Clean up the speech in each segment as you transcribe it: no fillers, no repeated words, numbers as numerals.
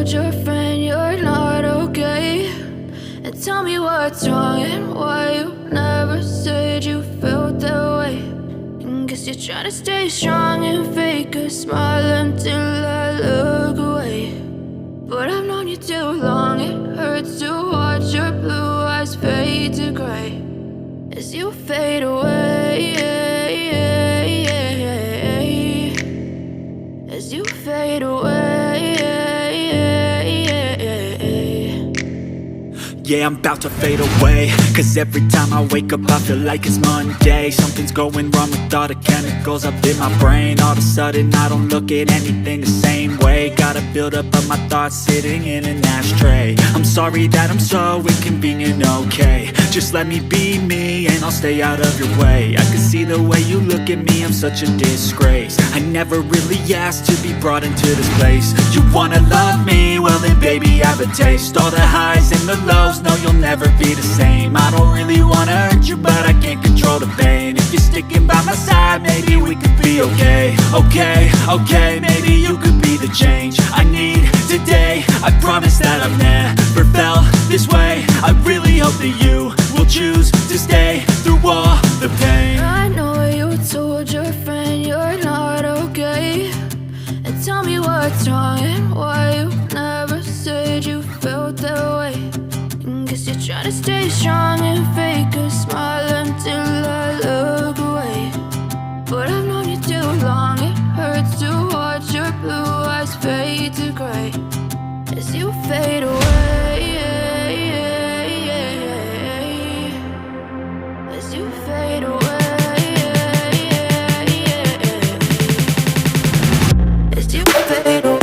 told your friend you're not okay? And tell me what's wrong and why you never said you felt that way. And guess you're trying to stay strong and fake a smile until I look away. But I've known you too long, it hurts to watch your blue eyes fade to gray as you fade away, as you fade away. Yeah, I'm about to fade away, cause every time I wake up I feel like it's Monday. Something's going wrong with all the chemicals up in my brain. All of a sudden I don't look at anything the same way. Got a buildup of my thoughts sitting in an ashtray. I'm sorry that I'm so inconvenient, okay? Just let me be me and I'll stay out of your way. I can see the way you look at me, I'm such a disgrace. I never really asked to be brought into this place. You wanna love me? Well then baby I have a taste. All the highs and the lows, no, you'll never be the same. I don't really wanna hurt you, but I can't control the pain. If you're sticking by my side, maybe we could be okay. Okay, maybe you could be the change I need today. I promise that I've never felt this way. I really hope that you will choose to stay through all the pain. I know you told your friend you're not okay. And tell me what's wrong and why you never said you felt that way. Guess you're trying to stay strong and fake a smile until I look away. But I've known you too long, it hurts to watch your blue eyes fade to gray as you fade away, as you fade away, as you fade away.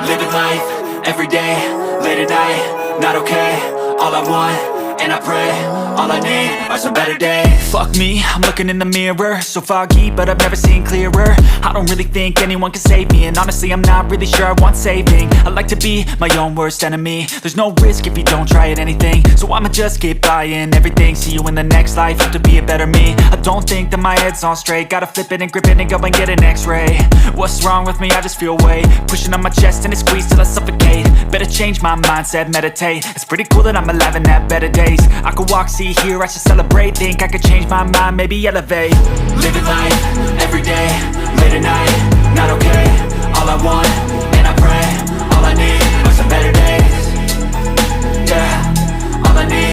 Living life, every day, late at night, not okay. All I want, and I pray, all I need are some better days. Fuck me, I'm looking in the mirror, so foggy, but I've never seen clearer. I don't really think anyone can save me, and honestly I'm not really sure I want saving. I like to be my own worst enemy. There's no risk if you don't try at anything, so I'ma just keep buying everything. See you in the next life, have to be a better me. I don't think that my head's on straight, gotta flip it and grip it and go and get an x-ray. What's wrong with me? I just feel weight pushing on my chest and it squeezes till I suffocate. Better change my mindset, meditate. It's pretty cool that I'm alive and have better days. I could walk, see, hear, I should celebrate. Think I could change my mind, maybe elevate. Living life, every day, late at night,